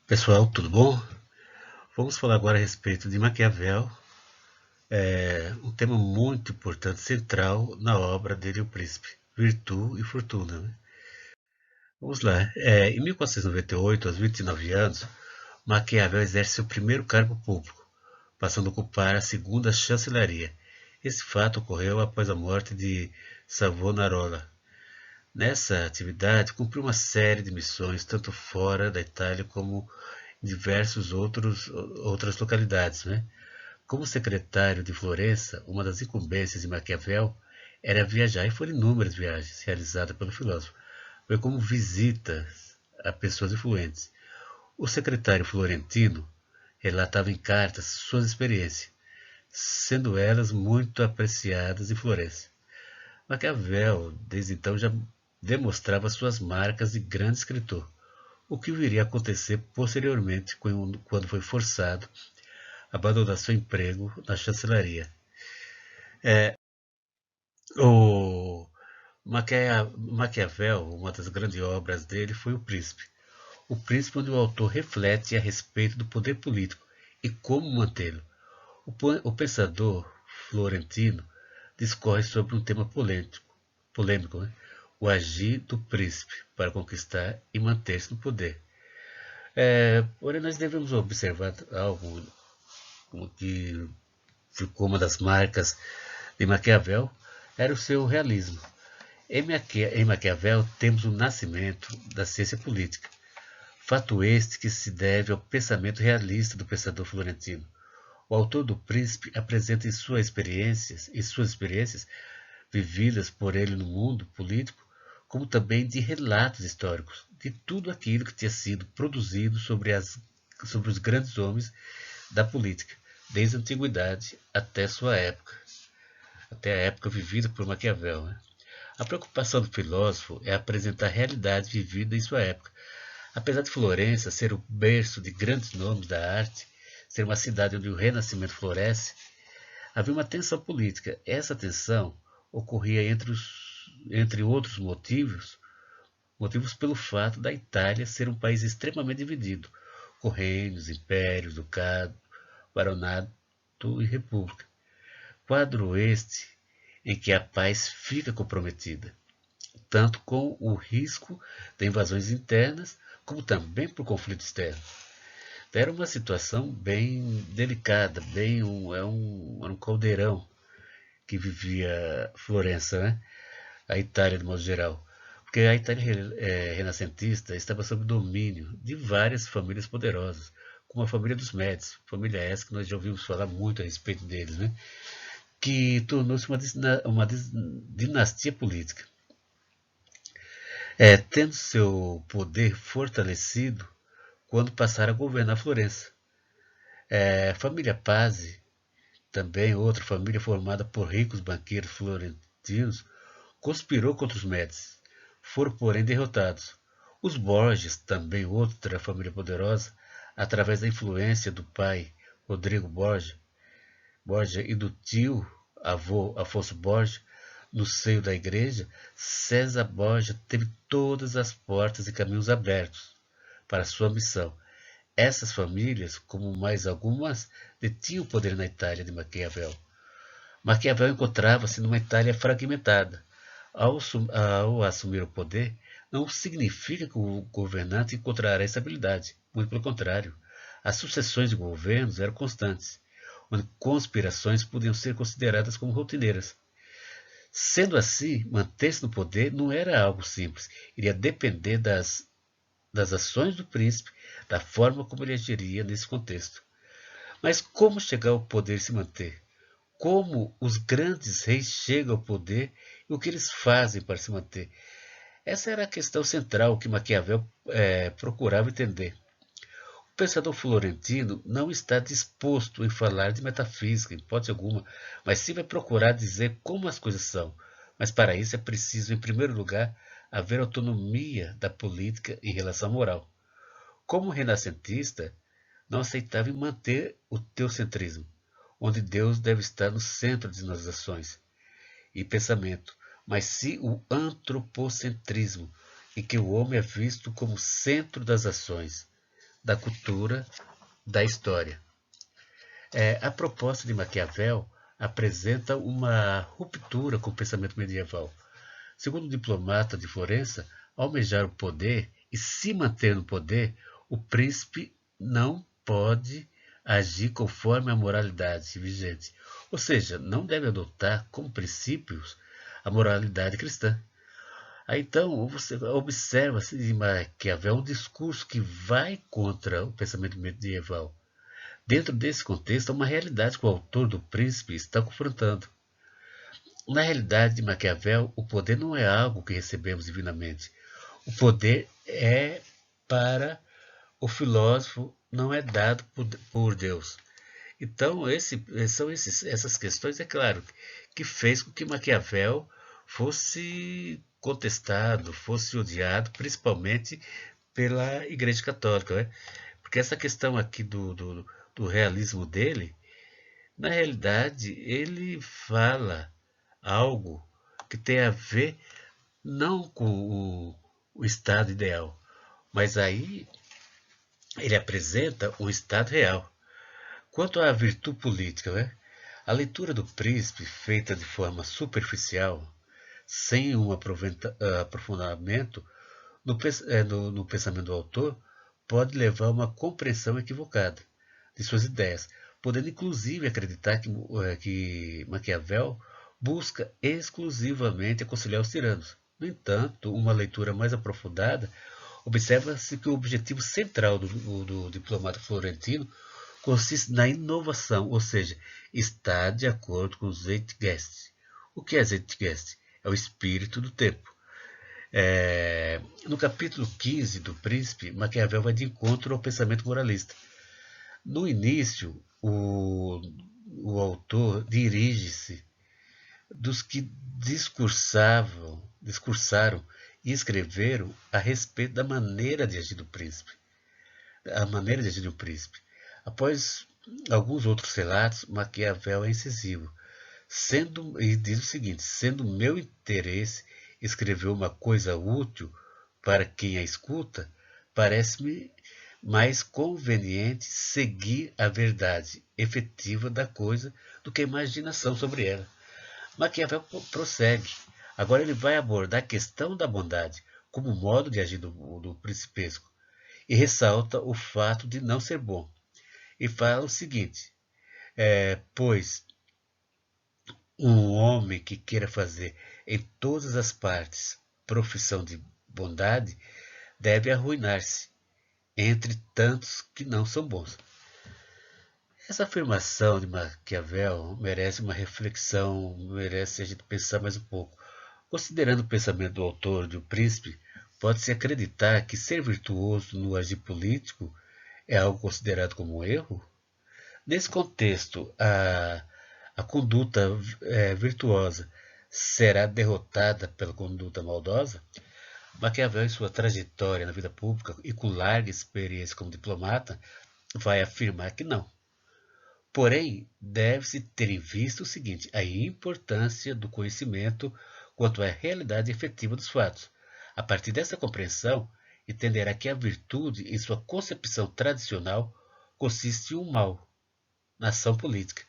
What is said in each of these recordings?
Pessoal, tudo bom? Vamos falar agora a respeito de Maquiavel, um tema muito importante, central na obra dele, O Príncipe, Virtude e Fortuna. Né? Vamos lá. Em 1498, aos 29 anos, Maquiavel exerce seu primeiro cargo público, passando a ocupar a segunda chancelaria. Esse fato ocorreu após a morte de Savonarola. Nessa atividade, cumpriu uma série de missões, tanto fora da Itália como em outras localidades. Né? Como secretário de Florença, uma das incumbências de Maquiavel era viajar, e foram inúmeras viagens realizadas pelo filósofo, bem como visitas a pessoas influentes. O secretário florentino relatava em cartas suas experiências, sendo elas muito apreciadas em Florença. Maquiavel, desde então, já demonstrava suas marcas de grande escritor, o que viria a acontecer posteriormente quando foi forçado a abandonar seu emprego na chancelaria. É, O Maquiavel, uma das grandes obras dele, foi O Príncipe. O Príncipe, onde o autor reflete a respeito do poder político e como mantê-lo. O pensador florentino discorre sobre um tema polêmico, né? O agir do príncipe para conquistar e manter-se no poder. Porém, nós devemos observar algo que ficou uma das marcas de Maquiavel, era o seu realismo. Em Maquiavel temos o nascimento da ciência política, fato este que se deve ao pensamento realista do pensador florentino. O autor do Príncipe apresenta em suas experiências vividas por ele no mundo político, como também de relatos históricos de tudo aquilo que tinha sido produzido sobre os grandes homens da política, desde a antiguidade até a época vivida por Maquiavel. Né? A preocupação do filósofo é apresentar a realidade vivida em sua época. Apesar de Florença ser o berço de grandes nomes da arte, ser uma cidade onde o Renascimento floresce, havia uma tensão política. Essa tensão ocorria entre outros motivos pelo fato da Itália ser um país extremamente dividido, com reinos, impérios, ducado, baronato e república. Quadro este em que a paz fica comprometida, tanto com o risco de invasões internas, como também por conflito externo. Então, era uma situação bem delicada, era um caldeirão que vivia Florença, né? A Itália de modo geral. Porque a Itália renascentista estava sob domínio de várias famílias poderosas, como a família dos Médici, família essa que nós já ouvimos falar muito a respeito deles, né? Que tornou-se uma dinastia política. Tendo seu poder fortalecido quando passaram a governar Florença. A família Pazzi, também outra família formada por ricos banqueiros florentinos, conspirou contra os Médici. Foram, porém, derrotados. Os Borges, também outra família poderosa, através da influência do pai Rodrigo Borgia e do tio avô Afonso Borgia, no seio da igreja, César Borgia teve todas as portas e caminhos abertos para sua missão. Essas famílias, como mais algumas, detinham o poder na Itália de Maquiavel. Maquiavel encontrava-se numa Itália fragmentada. Ao assumir o poder, não significa que o governante encontrará estabilidade. Muito pelo contrário. As sucessões de governos eram constantes, onde conspirações podiam ser consideradas como rotineiras. Sendo assim, manter-se no poder não era algo simples. Iria depender das ações do príncipe, da forma como ele agiria nesse contexto. Mas como chegar ao poder e se manter? Como os grandes reis chegam ao poder e o que eles fazem para se manter? Essa era a questão central que Maquiavel procurava entender. O pensador florentino não está disposto em falar de metafísica, em hipótese alguma, mas sim vai procurar dizer como as coisas são. Mas para isso é preciso, em primeiro lugar, haver autonomia da política em relação à moral. Como renascentista, não aceitava manter o teocentrismo, onde Deus deve estar no centro de nossas ações e pensamento, mas sim o antropocentrismo, em que o homem é visto como centro das ações. da cultura, da história. A proposta de Maquiavel apresenta uma ruptura com o pensamento medieval. Segundo o diplomata de Florença, ao almejar o poder e se manter no poder, o príncipe não pode agir conforme a moralidade vigente, ou seja, não deve adotar como princípios a moralidade cristã. Aí então você observa-se de Maquiavel um discurso que vai contra o pensamento medieval. Dentro desse contexto, há uma realidade que o autor do Príncipe está confrontando. Na realidade de Maquiavel, o poder não é algo que recebemos divinamente. O poder é para o filósofo, não é dado por Deus. Então, são essas questões, é claro, que fez com que Maquiavel fosse contestado, fosse odiado, principalmente pela Igreja Católica, né? Porque essa questão aqui do realismo dele, na realidade, ele fala algo que tem a ver não com o estado ideal, mas aí ele apresenta um estado real. Quanto à virtude política, né? A leitura do Príncipe, feita de forma superficial, sem um aprofundamento no pensamento do autor, pode levar a uma compreensão equivocada de suas ideias, podendo inclusive acreditar que Maquiavel busca exclusivamente aconselhar os tiranos. No entanto, uma leitura mais aprofundada observa-se que o objetivo central do diplomata florentino consiste na inovação, ou seja, está de acordo com o Zeitgeist. O que é Zeitgeist? É o espírito do tempo. No capítulo 15 do Príncipe, Maquiavel vai de encontro ao pensamento moralista. No início, o autor dirige-se dos que discursaram e escreveram a respeito da maneira de agir do príncipe. A maneira de agir do príncipe. Após alguns outros relatos, Maquiavel é incisivo, e diz o seguinte: sendo meu interesse escrever uma coisa útil para quem a escuta, parece-me mais conveniente seguir a verdade efetiva da coisa do que a imaginação sobre ela. Maquiavel prossegue. Agora ele vai abordar a questão da bondade como modo de agir do principesco e ressalta o fato de não ser bom. E fala o seguinte: pois um homem que queira fazer em todas as partes profissão de bondade deve arruinar-se entre tantos que não são bons. Essa afirmação de Maquiavel merece uma reflexão, merece a gente pensar mais um pouco. Considerando o pensamento do autor de O Príncipe, pode-se acreditar que ser virtuoso no agir político é algo considerado como um erro? Nesse contexto, a conduta virtuosa será derrotada pela conduta maldosa? Maquiavel, em sua trajetória na vida pública e com larga experiência como diplomata, vai afirmar que não. Porém, deve-se ter em vista o seguinte: a importância do conhecimento quanto à realidade efetiva dos fatos. A partir dessa compreensão, entenderá que a virtude, em sua concepção tradicional, consiste em um mal na ação política.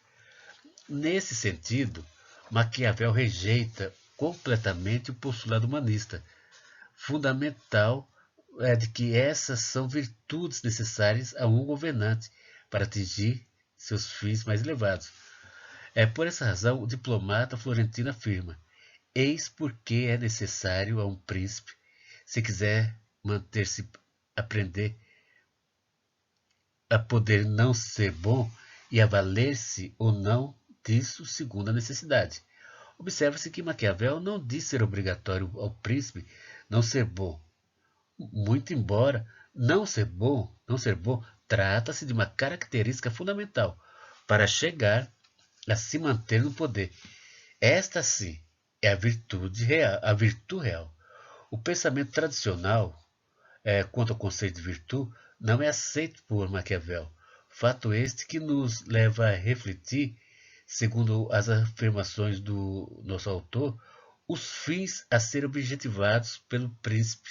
Nesse sentido, Maquiavel rejeita completamente o postulado humanista, fundamental de que essas são virtudes necessárias a um governante para atingir seus fins mais elevados. Por essa razão, o diplomata florentino afirma: eis porque é necessário a um príncipe, se quiser manter-se, aprender a poder não ser bom e a valer-se ou não disso segundo a necessidade. Observa-se que Maquiavel não diz ser obrigatório ao príncipe não ser bom, muito embora não ser bom, trata-se de uma característica fundamental para chegar a se manter no poder. Esta sim é a virtude real. O pensamento tradicional quanto ao conceito de virtude não é aceito por Maquiavel. Fato este que nos leva a refletir, segundo as afirmações do nosso autor, os fins a serem objetivados pelo príncipe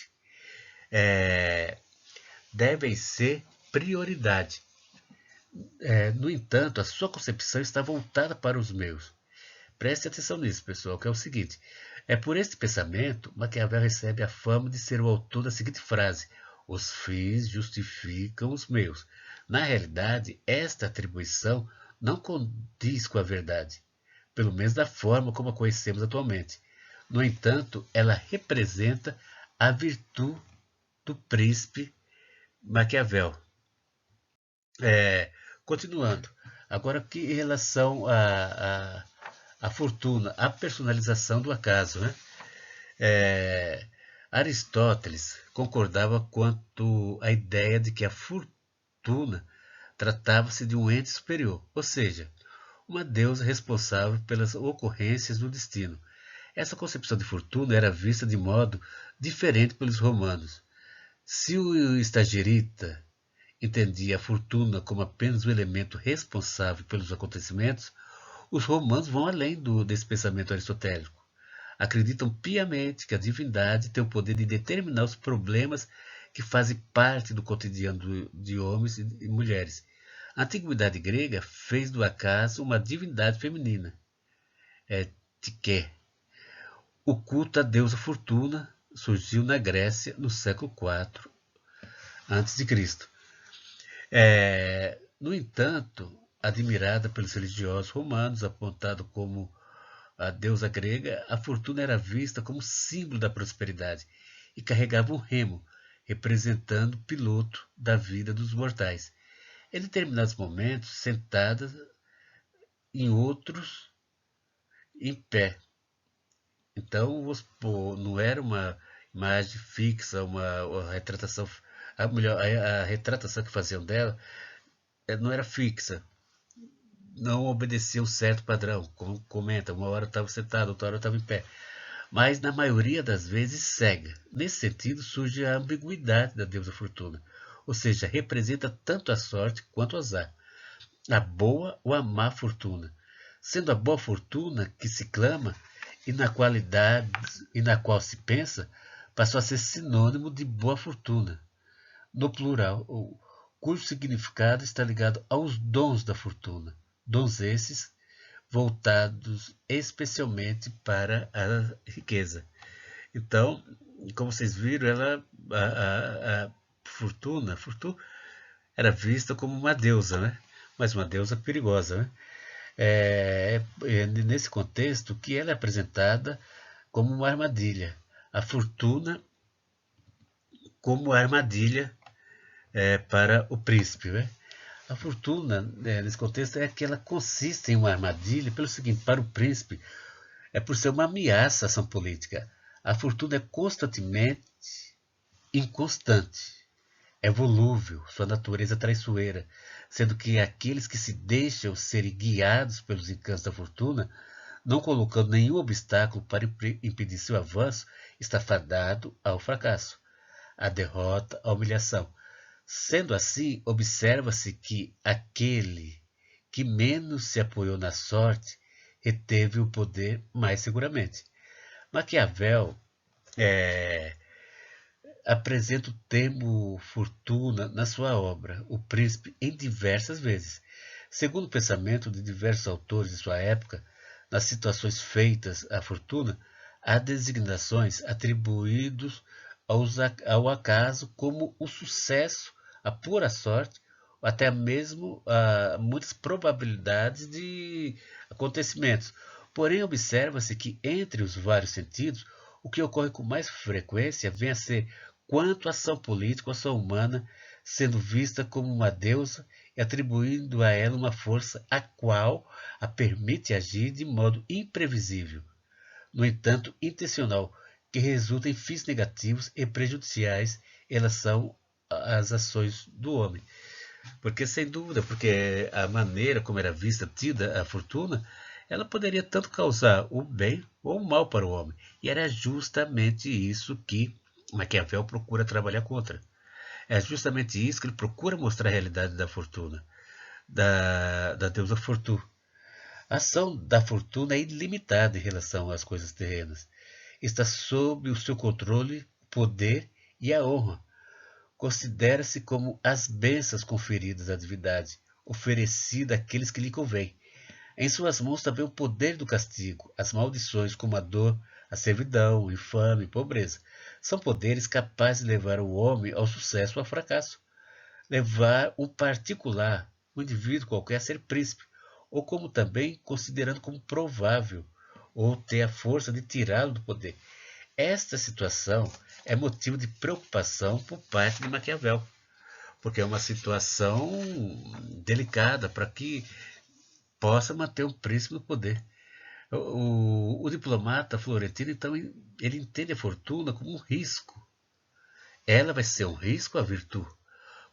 devem ser prioridade. No entanto, a sua concepção está voltada para os meus. Preste atenção nisso, pessoal, que é o seguinte. É por este pensamento, Maquiavel recebe a fama de ser o autor da seguinte frase: os fins justificam os meios. Na realidade, esta atribuição não condiz com a verdade, pelo menos da forma como a conhecemos atualmente. No entanto, ela representa a virtude do príncipe Maquiavel. Continuando, agora aqui em relação à fortuna, a personalização do acaso, né? Aristóteles concordava quanto à ideia de que a fortuna tratava-se de um ente superior, ou seja, uma deusa responsável pelas ocorrências do destino. Essa concepção de fortuna era vista de modo diferente pelos romanos. Se o estagirita entendia a fortuna como apenas o elemento responsável pelos acontecimentos, os romanos vão além desse pensamento aristotélico. Acreditam piamente que a divindade tem o poder de determinar os problemas que fazem parte do cotidiano de homens e mulheres. A antiguidade grega fez do acaso uma divindade feminina, Tiké. O culto à deusa Fortuna surgiu na Grécia no século IV a.C. No entanto, admirada pelos religiosos romanos, apontada como a deusa grega, a fortuna era vista como símbolo da prosperidade e carregava um remo, representando o piloto da vida dos mortais. Em determinados momentos, sentada, em outros, em pé. Então, não era uma imagem fixa, uma retratação. A retratação que faziam dela não era fixa, não obedecia um certo padrão, como comenta, uma hora estava sentado, outra hora estava em pé, mas na maioria das vezes cega. Nesse sentido surge a ambiguidade da deusa Fortuna, ou seja, representa tanto a sorte quanto o azar, a boa ou a má fortuna, sendo a boa fortuna que se clama e na qualidade e na qual se pensa, passou a ser sinônimo de boa fortuna, no plural, cujo significado está ligado aos dons da fortuna, dons esses voltados especialmente para a riqueza. Então, como vocês viram, a Fortuna era vista como uma deusa, né? Mas uma deusa perigosa, né? Nesse contexto que ela é apresentada como uma armadilha. A fortuna como armadilha para o príncipe, né? A fortuna, nesse contexto, é que ela consiste em uma armadilha pelo seguinte: para o príncipe, é por ser uma ameaça à ação política. A fortuna é constantemente inconstante, é volúvel, sua natureza traiçoeira, sendo que aqueles que se deixam ser guiados pelos encantos da fortuna, não colocando nenhum obstáculo para impedir seu avanço, está fadado ao fracasso, à derrota, à humilhação. Sendo assim, observa-se que aquele que menos se apoiou na sorte reteve o poder mais seguramente. Maquiavel apresenta o termo fortuna na sua obra, O Príncipe, em diversas vezes. Segundo o pensamento de diversos autores de sua época, nas situações feitas à fortuna, há designações atribuídas ao acaso como o sucesso, a pura sorte, ou até mesmo muitas probabilidades de acontecimentos. Porém, observa-se que entre os vários sentidos, o que ocorre com mais frequência vem a ser quanto a ação política ou ação humana, sendo vista como uma deusa e atribuindo a ela uma força a qual a permite agir de modo imprevisível, no entanto intencional, que resulta em fins negativos e prejudiciais em relação às ações do homem. Porque, sem dúvida, porque a maneira como era vista, tida a fortuna, ela poderia tanto causar o bem ou o mal para o homem. E era justamente isso que Maquiavel procura trabalhar contra. É justamente isso que ele procura mostrar a realidade da fortuna, da deusa Fortuna. A ação da fortuna é ilimitada em relação às coisas terrenas. Está sob o seu controle, poder e a honra. considera-se como as bênçãos conferidas à divindade, oferecida àqueles que lhe convém. Em suas mãos também o poder do castigo, as maldições como a dor, a servidão, infame e pobreza. São poderes capazes de levar o homem ao sucesso ou ao fracasso. Levar um particular, um indivíduo qualquer, a ser príncipe, ou como também considerando como provável, ou ter a força de tirá-lo do poder. Esta situação é motivo de preocupação por parte de Maquiavel, porque é uma situação delicada para que possa manter o príncipe no poder. O diplomata florentino, então, ele entende a fortuna como um risco. Ela vai ser um risco à virtude,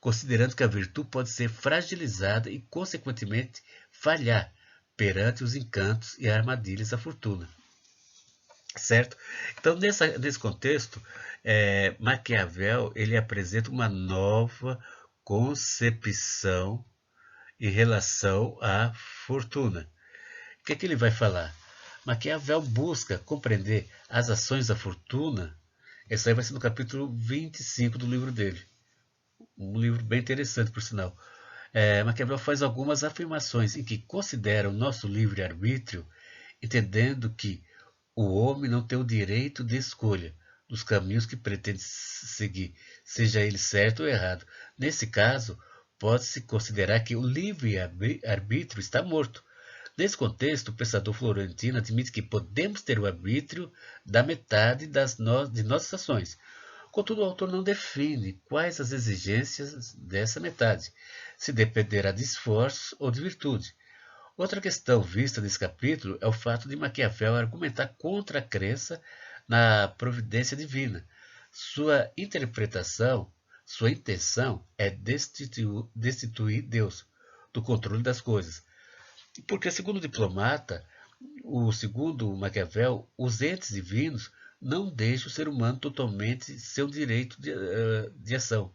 considerando que a virtude pode ser fragilizada e, consequentemente, falhar perante os encantos e armadilhas da fortuna. Certo? Então, nesse contexto, Maquiavel ele apresenta uma nova concepção em relação à fortuna. O que ele vai falar? Maquiavel busca compreender as ações da fortuna. Esse aí vai ser no capítulo 25 do livro dele. Um livro bem interessante, por sinal. Maquiavel faz algumas afirmações em que considera o nosso livre-arbítrio, entendendo que o homem não tem o direito de escolha dos caminhos que pretende seguir, seja ele certo ou errado. Nesse caso, pode-se considerar que o livre-arbítrio está morto. Nesse contexto, o pensador florentino admite que podemos ter o arbítrio da metade de nossas ações. Contudo, o autor não define quais as exigências dessa metade, se dependerá de esforço ou de virtude. Outra questão vista nesse capítulo é o fato de Maquiavel argumentar contra a crença na providência divina. Sua interpretação, sua intenção é destituir Deus do controle das coisas. Porque, segundo o diplomata, segundo Maquiavel, os entes divinos não deixam o ser humano totalmente seu direito de ação.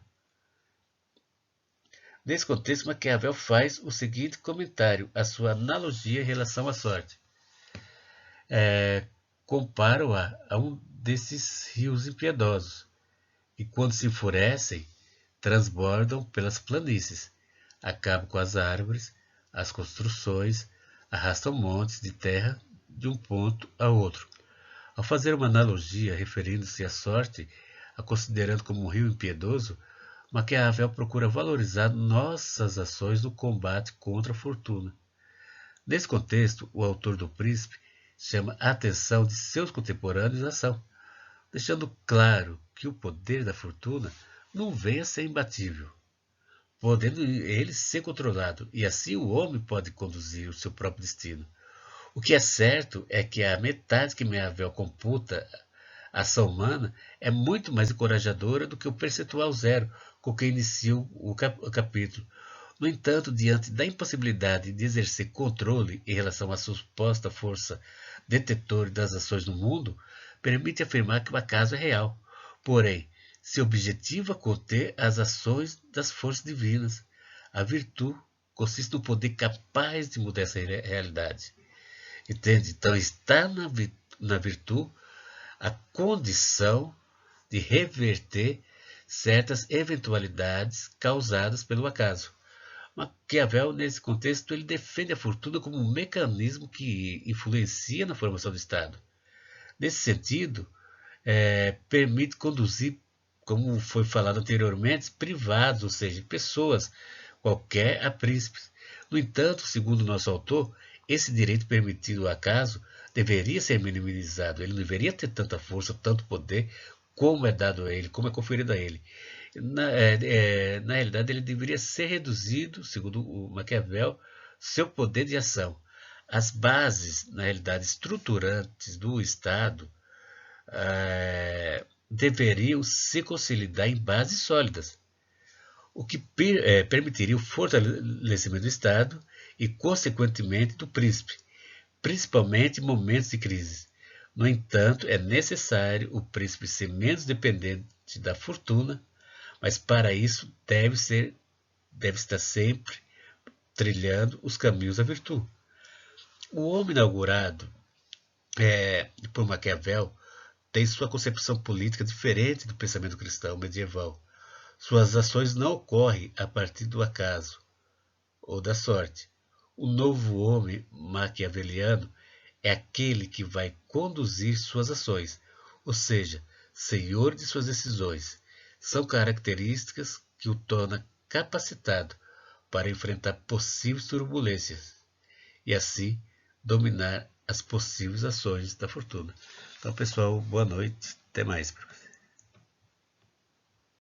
Nesse contexto, Maquiavel faz o seguinte comentário, a sua analogia em relação à sorte. Compara-a a um desses rios impiedosos, que quando se enfurecem, transbordam pelas planícies, acabam com as árvores, as construções, arrastam montes de terra de um ponto a outro. Ao fazer uma analogia referindo-se à sorte, a considerando como um rio impiedoso, Maquiavel procura valorizar nossas ações no combate contra a fortuna. Nesse contexto, o autor do Príncipe chama a atenção de seus contemporâneos à ação, deixando claro que o poder da fortuna não vem a ser imbatível, podendo ele ser controlado, e assim o homem pode conduzir o seu próprio destino. O que é certo é que a metade que Maquiavel computa a ação humana é muito mais encorajadora do que o percentual zero com que inicia o capítulo. No entanto, diante da impossibilidade de exercer controle em relação à suposta força detetora das ações no mundo, permite afirmar que o acaso é real. Porém, se objetiva conter as ações das forças divinas. A virtude consiste no poder capaz de mudar essa realidade. Entende? Então, está na virtude a condição de reverter certas eventualidades causadas pelo acaso. Maquiavel, nesse contexto, ele defende a fortuna como um mecanismo que influencia na formação do Estado. Nesse sentido, permite conduzir, como foi falado anteriormente, privados, ou seja, pessoas qualquer a príncipes. No entanto, segundo o nosso autor, esse direito permitido ao acaso deveria ser minimizado. Ele não deveria ter tanta força, tanto poder, como é dado a ele, como é conferido a ele. Na realidade, ele deveria ser reduzido, segundo o Maquiavel, seu poder de ação. As bases, na realidade, estruturantes do Estado deveriam se consolidar em bases sólidas, o que permitiria o fortalecimento do Estado e, consequentemente, do príncipe, principalmente em momentos de crise. No entanto, é necessário o príncipe ser menos dependente da fortuna, mas para isso deve estar sempre trilhando os caminhos da virtude. O homem inaugurado por Maquiavel tem sua concepção política diferente do pensamento cristão medieval. Suas ações não ocorrem a partir do acaso ou da sorte. O novo homem maquiaveliano é aquele que vai conduzir suas ações, ou seja, senhor de suas decisões. São características que o tornam capacitado para enfrentar possíveis turbulências e assim dominar as possíveis ações da fortuna. Então, pessoal, boa noite. Até mais.